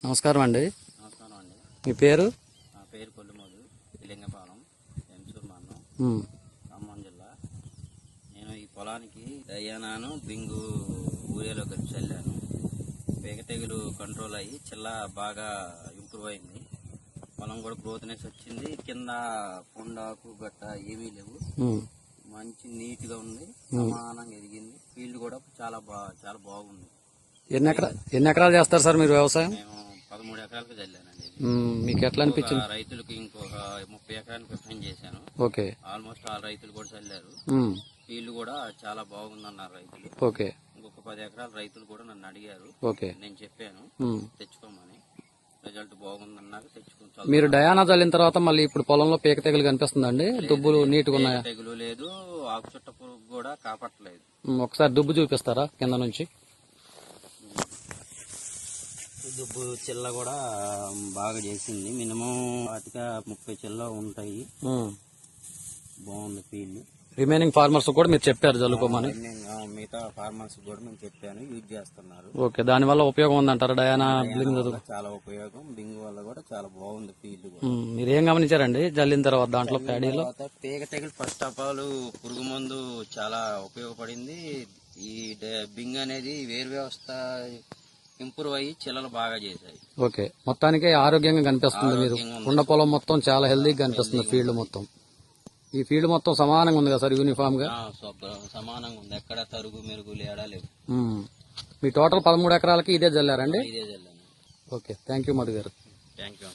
నమస్కారం అండి. నమస్కారం అండి. మీ పేరు? నా పేరు కొల్లుమోదు, లింగపాలెం, ఎంసూర్ మండలం, ఖమ్మం జిల్లా. నేను ఈ పొలానికి డయానాను బింగు ఊరియాలో కలిపి చల్లాను. పేగ తెగులు కంట్రోల్ అయ్యి చిల్ల బాగా ఇంప్రూవ్ అయింది. పొలం కూడా గ్రోత్నెస్ వచ్చింది. కింద పొండాకు గట్ట ఏమీ లేవు. మంచి నీట్ గా ఉంది, సమానంగా ఎదిగింది. ఫీల్డ్ కూడా చాలా బాగుంది. ఎన్ని ఎకరాలు చేస్తారు సార్ మీరు వ్యవసాయం? మేము 13 ఎకరాలకు చల్లానండి. మీకు ఎట్లా అనిపించింది? రైతులకు ఇంకొక 30 ఎకరాలకు ప్రిఫరెన్స్ చేశాను. ఓకే. ఆల్మోస్ట్ ఆల్ రైతులు కూడా చల్లారు. ఫీల్డ్ కూడా చాలా బాగుందన్నారు రైతులు. ఓకే. ఇంకొక 10 ఎకరాల రైతులు కూడా నన్ను అడిగారు. ఓకే. నేను చెప్పాను తెచ్చుకోమని. రిజల్ట్ బాగుందన్నాక తెచ్చుకుంటాం. మీరు డయానా చల్లిన తర్వాత మళ్ళీ ఇప్పుడు పొలంలో పీక తెగులు కనిపిస్తుందండి? దుబ్బులు నీట్ గా ఉన్నాయా? తెగులు లేదు, ఆకు చుట్ట పురుగు కూడా కాపట్లేదు. ఒకసారి దుబ్బు చూపిస్తారా కింద నుంచి? దుబ్బు చిల్ల కూడా బాగా చేసింది. మినిమం 30 చిల్ల ఉంటాయి. బాగుంది ఫీల్డ్. రిమైనింగ్ ఫార్మర్స్ కూడా మీరు చెప్పారు చల్లుకోమని? మిగతా ఫార్మర్స్ కూడా మేము చెప్పాను, యూజ్ చేస్తున్నారు. ఓకే. దాని వల్ల ఉపయోగం ఉందంటారా డయానా బింగ్? చాలా ఉపయోగం. బింగ్ వల్ల కూడా చాలా బాగుంది ఫీల్డ్. మీరు ఏం గమనించారండి చల్లిన తర్వాత దాంట్లో ప్యాడీలో? పేగ తెగులు ఫస్ట్ ఆఫ్ ఆల్ పురుగు మందు చాలా ఉపయోగపడింది. ఈ బింగ్ అనేది వేరు వ్యవస్థ ఇంప్రూవ్ అయ్యి చిల్లలు బాగా చేశాయి. ఓకే. మొత్తానికి ఆరోగ్యంగా కనిపిస్తుంది. మీరు ఉన్న పొలం మొత్తం చాలా హెల్దీగా కనిపిస్తుంది. ఫీల్డ్ మొత్తం, ఈ ఫీల్డ్ మొత్తం సమానంగా ఉంది కదా సార్? యూనిఫామ్ గా సమానంగా ఉంది. ఎక్కడ తరుగు మెరుగు లేడా లేవు. మీ టోటల్ 13 ఎకరాలకి ఇదే చల్లారండి? ఇదే చల్లాను. ఓకే. థ్యాంక్ యూ మధు గారు. Thank you.